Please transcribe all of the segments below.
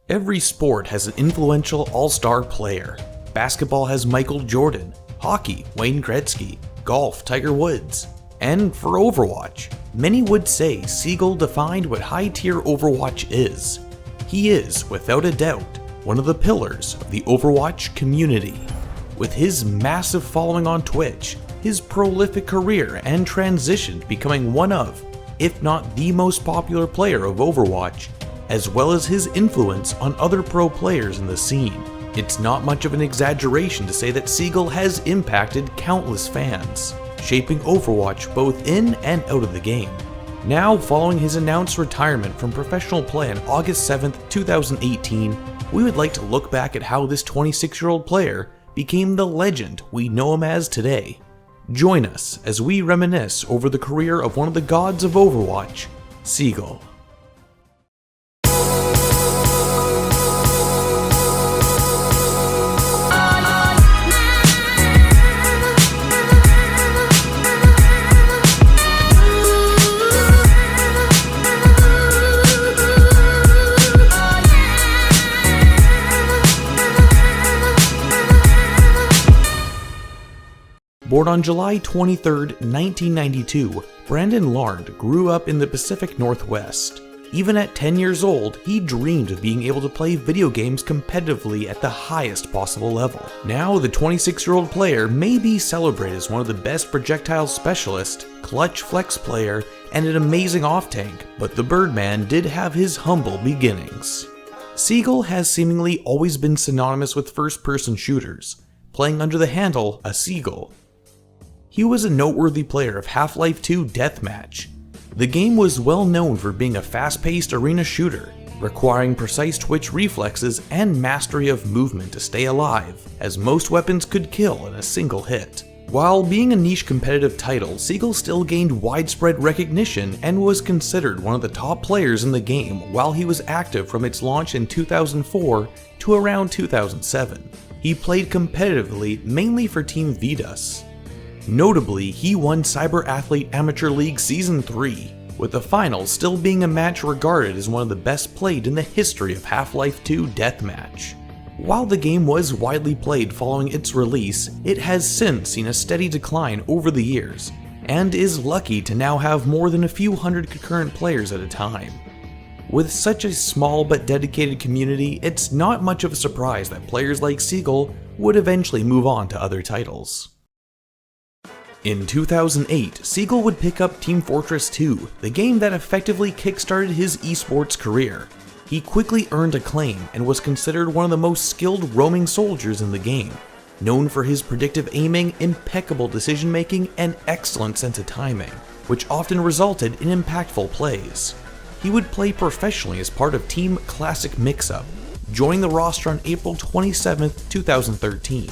Every sport has an influential all-star player. Basketball has Michael Jordan, hockey, Wayne Gretzky, golf, Tiger Woods. And for Overwatch, many would say Seagull defined what high-tier Overwatch is. He is, without a doubt, one of the pillars of the Overwatch community. With his massive following on Twitch, his prolific career and transition to becoming one of, if not the most popular player of Overwatch, as well as his influence on other pro players in the scene, it's not much of an exaggeration to say that Seagull has impacted countless fans, shaping Overwatch both in and out of the game. Now, following his announced retirement from professional play on August 7th, 2018, we would like to look back at how this 26-year-old player became the legend we know him as today. Join us as we reminisce over the career of one of the gods of Overwatch, Seagull. Born on July 23, 1992, Brandon Larned grew up in the Pacific Northwest. Even at 10 years old, he dreamed of being able to play video games competitively at the highest possible level. Now, the 26-year-old player may be celebrated as one of the best projectile specialists, clutch flex player, and an amazing off-tank, but the Birdman did have his humble beginnings. Seagull has seemingly always been synonymous with first-person shooters, playing under the handle a Seagull. He was a noteworthy player of Half-Life 2 Deathmatch. The game was well known for being a fast-paced arena shooter, requiring precise twitch reflexes and mastery of movement to stay alive, as most weapons could kill in a single hit. While being a niche competitive title, Seagull still gained widespread recognition and was considered one of the top players in the game while he was active from its launch in 2004 to around 2007. He played competitively mainly for Team Vidas. Notably, he won Cyber Athlete Amateur League Season 3, with the finals still being a match regarded as one of the best played in the history of Half-Life 2 Deathmatch. While the game was widely played following its release, it has since seen a steady decline over the years, and is lucky to now have more than a few hundred concurrent players at a time. With such a small but dedicated community, it's not much of a surprise that players like Seagull would eventually move on to other titles. In 2008, Seagull would pick up Team Fortress 2, the game that effectively kickstarted his esports career. He quickly earned acclaim and was considered one of the most skilled roaming soldiers in the game, known for his predictive aiming, impeccable decision making, and excellent sense of timing, which often resulted in impactful plays. He would play professionally as part of Team Classic Mixup, joining the roster on April 27, 2013.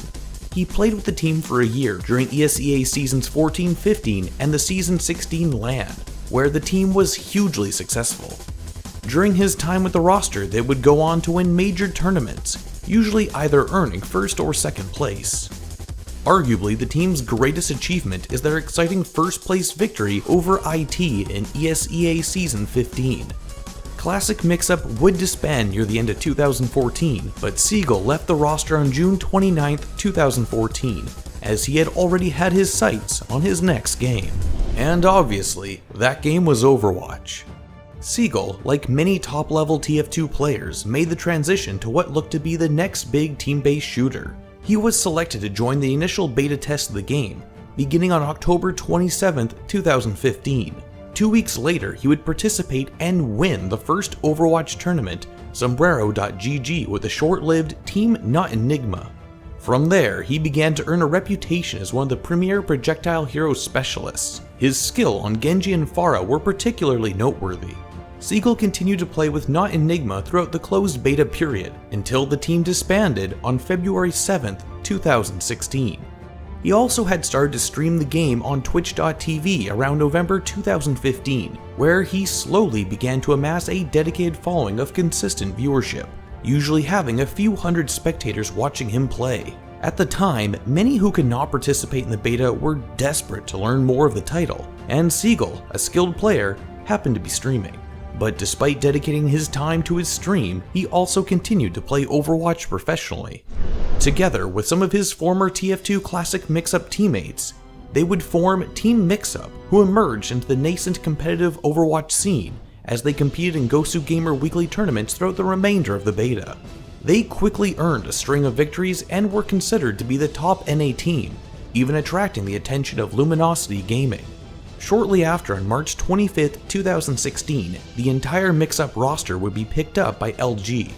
He played with the team for a year during ESEA Seasons 14-15 and the Season 16 LAN, where the team was hugely successful. During his time with the roster, they would go on to win major tournaments, usually either earning first or second place. Arguably, the team's greatest achievement is their exciting first place victory over IT in ESEA Season 15. Classic Mixup would disband near the end of 2014, but Seagull left the roster on June 29, 2014, as he had already had his sights on his next game. And obviously, that game was Overwatch. Seagull, like many top-level TF2 players, made the transition to what looked to be the next big team-based shooter. He was selected to join the initial beta test of the game, beginning on October 27, 2015. 2 weeks later, he would participate and win the first Overwatch tournament, Sombrero.gg, with a short-lived Team Not Enigma. From there, he began to earn a reputation as one of the premier projectile hero specialists. His skill on Genji and Pharah were particularly noteworthy. Seagull continued to play with Not Enigma throughout the closed beta period, until the team disbanded on February 7, 2016. He also had started to stream the game on Twitch.tv around November 2015, where he slowly began to amass a dedicated following of consistent viewership, usually having a few hundred spectators watching him play. At the time, many who could not participate in the beta were desperate to learn more of the title, and Seagull, a skilled player, happened to be streaming. But despite dedicating his time to his stream, he also continued to play Overwatch professionally. Together with some of his former TF2 Classic Mixup teammates, they would form Team Mixup, who emerged into the nascent competitive Overwatch scene as they competed in Gosu Gamer weekly tournaments throughout the remainder of the beta. They quickly earned a string of victories and were considered to be the top NA team, even attracting the attention of Luminosity Gaming. Shortly after, on March 25, 2016, the entire Mixup roster would be picked up by LG.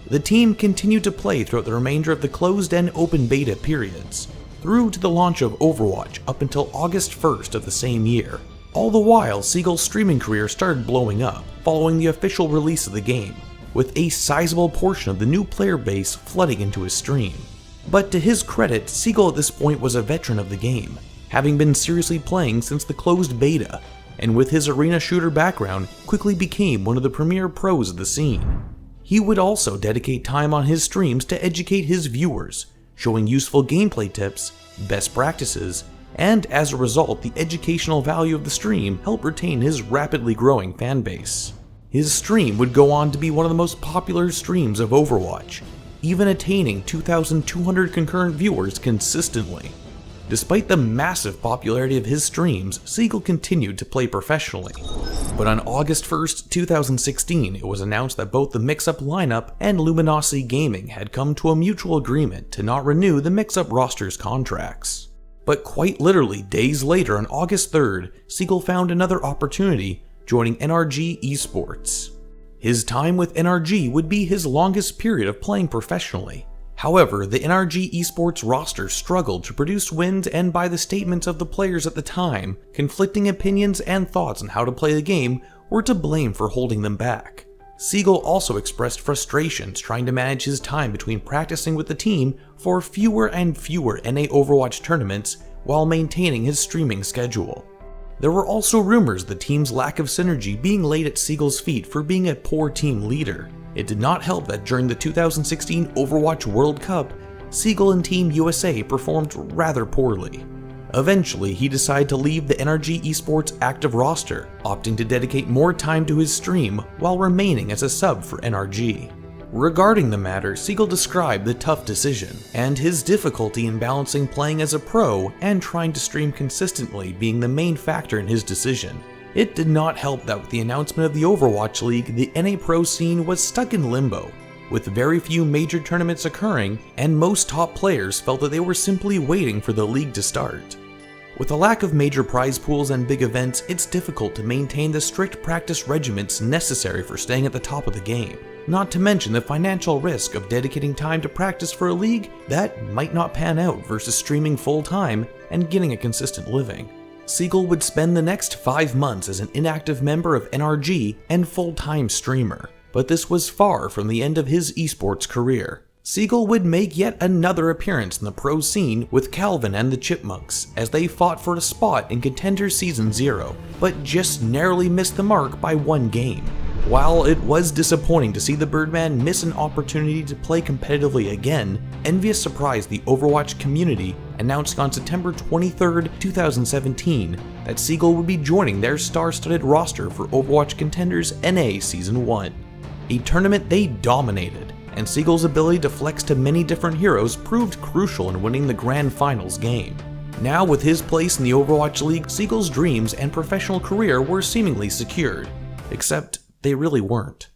The team continued to play throughout the remainder of the closed and open beta periods, through to the launch of Overwatch up until August 1st of the same year. All the while, Seagull's streaming career started blowing up following the official release of the game, with a sizable portion of the new player base flooding into his stream. But to his credit, Seagull at this point was a veteran of the game, having been seriously playing since the closed beta, and with his arena shooter background, quickly became one of the premier pros of the scene. He would also dedicate time on his streams to educate his viewers, showing useful gameplay tips, best practices, and as a result, the educational value of the stream helped retain his rapidly growing fanbase. His stream would go on to be one of the most popular streams of Overwatch, even attaining 2,200 concurrent viewers consistently. Despite the massive popularity of his streams, Seagull continued to play professionally. But on August 1st, 2016, it was announced that both the Mixup lineup and Luminosity Gaming had come to a mutual agreement to not renew the Mixup roster's contracts. But quite literally days later, on August 3rd, Seagull found another opportunity, joining NRG Esports. His time with NRG would be his longest period of playing professionally. However, the NRG Esports roster struggled to produce wins, and by the statements of the players at the time, conflicting opinions and thoughts on how to play the game were to blame for holding them back. Seagull also expressed frustrations trying to manage his time between practicing with the team for fewer and fewer NA Overwatch tournaments while maintaining his streaming schedule. There were also rumors the team's lack of synergy being laid at Seagull's feet for being a poor team leader. It did not help that during the 2016 Overwatch World Cup, Seagull and Team USA performed rather poorly. Eventually, he decided to leave the NRG Esports active roster, opting to dedicate more time to his stream while remaining as a sub for NRG. Regarding the matter, Seagull described the tough decision, and his difficulty in balancing playing as a pro and trying to stream consistently being the main factor in his decision. It did not help that with the announcement of the Overwatch League, the NA Pro scene was stuck in limbo, with very few major tournaments occurring, and most top players felt that they were simply waiting for the league to start. With a lack of major prize pools and big events, it's difficult to maintain the strict practice regimens necessary for staying at the top of the game, not to mention the financial risk of dedicating time to practice for a league that might not pan out versus streaming full-time and getting a consistent living. Seagull would spend the next 5 months as an inactive member of NRG and full-time streamer, but this was far from the end of his esports career. Seagull would make yet another appearance in the pro scene with Calvin and the Chipmunks as they fought for a spot in Contender Season 0, but just narrowly missed the mark by 1 game. While it was disappointing to see the Birdman miss an opportunity to play competitively again, Envious surprised the Overwatch community, announcing on September 23, 2017 that Seagull would be joining their star-studded roster for Overwatch Contenders NA Season 1. A tournament they dominated, and Seagull's ability to flex to many different heroes proved crucial in winning the Grand Finals game. Now with his place in the Overwatch League, Seagull's dreams and professional career were seemingly secured, except they really weren't.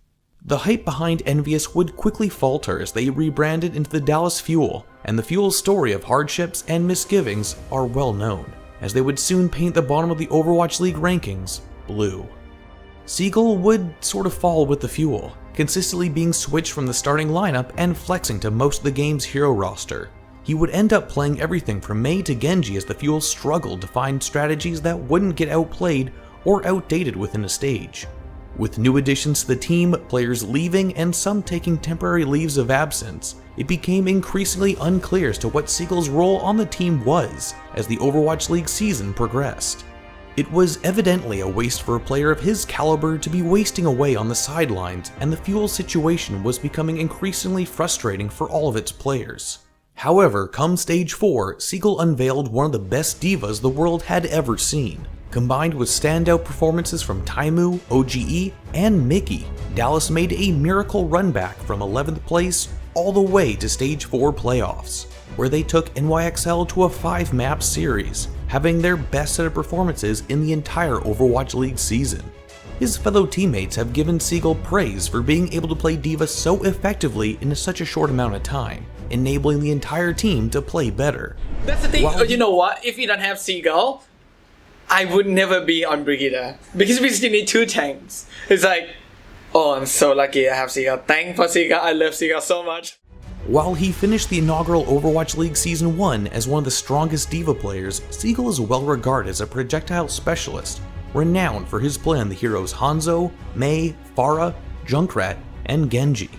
The hype behind Envious would quickly falter as they rebranded into the Dallas Fuel, and the Fuel's story of hardships and misgivings are well known, as they would soon paint the bottom of the Overwatch League rankings blue. Seagull would sort of fall with the Fuel, consistently being switched from the starting lineup and flexing to most of the game's hero roster. He would end up playing everything from Mei to Genji as the Fuel struggled to find strategies that wouldn't get outplayed or outdated within a stage. With new additions to the team, players leaving, and some taking temporary leaves of absence, it became increasingly unclear as to what Seagull's role on the team was as the Overwatch League season progressed. It was evidently a waste for a player of his caliber to be wasting away on the sidelines, and the Fuel situation was becoming increasingly frustrating for all of its players. However, come Stage 4, Seagull unveiled one of the best divas the world had ever seen. Combined with standout performances from Taimu, OGE, and Mickey, Dallas made a miracle run back from 11th place all the way to Stage 4 playoffs, where they took NYXL to a 5-map series, having their best set of performances in the entire Overwatch League season. His fellow teammates have given Seagull praise for being able to play D.Va so effectively in such a short amount of time, enabling the entire team to play better. That's the thing, you know what, if you don't have Seagull, I would never be on Brigida, because we still need 2 tanks. It's like, oh, I'm so lucky I have Seagull. Thank for Seagull, I love Seagull so much. While he finished the inaugural Overwatch League Season 1 as one of the strongest D.Va players, Seagull is well regarded as a projectile specialist, renowned for his play on the heroes Hanzo, Mei, Pharah, Junkrat, and Genji.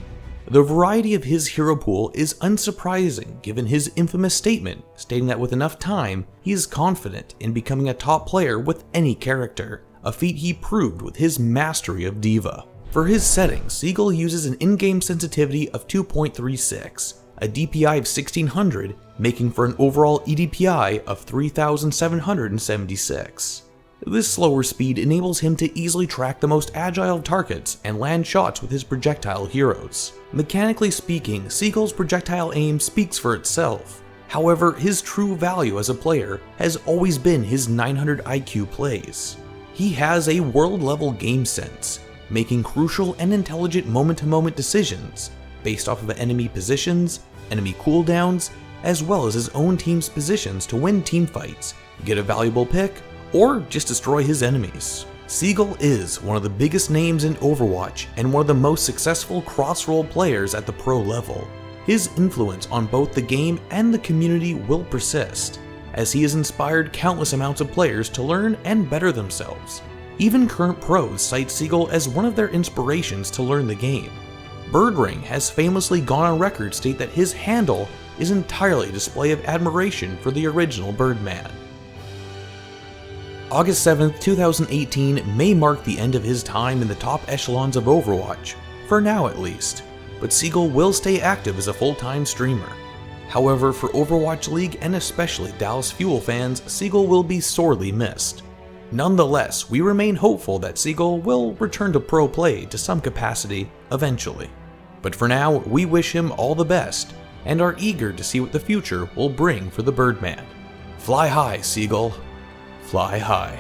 The variety of his hero pool is unsurprising given his infamous statement stating that with enough time, he is confident in becoming a top player with any character, a feat he proved with his mastery of D.Va. For his setting, Seagull uses an in-game sensitivity of 2.36, a DPI of 1600, making for an overall EDPI of 3776. This slower speed enables him to easily track the most agile of targets and land shots with his projectile heroes. Mechanically speaking, Seagull's projectile aim speaks for itself. However, his true value as a player has always been his 900 IQ plays. He has a world-level game sense, making crucial and intelligent moment-to-moment decisions based off of enemy positions, enemy cooldowns, as well as his own team's positions to win teamfights, get a valuable pick, or just destroy his enemies. Seagull is one of the biggest names in Overwatch and one of the most successful cross-role players at the pro level. His influence on both the game and the community will persist, as he has inspired countless amounts of players to learn and better themselves. Even current pros cite Seagull as one of their inspirations to learn the game. Birdring has famously gone on record to state that his handle is entirely a display of admiration for the original Birdman. August 7th, 2018 may mark the end of his time in the top echelons of Overwatch, for now at least, but Seagull will stay active as a full-time streamer. However, for Overwatch League and especially Dallas Fuel fans, Seagull will be sorely missed. Nonetheless, we remain hopeful that Seagull will return to pro play to some capacity eventually. But for now, we wish him all the best, and are eager to see what the future will bring for the Birdman. Fly high, Seagull. Fly high.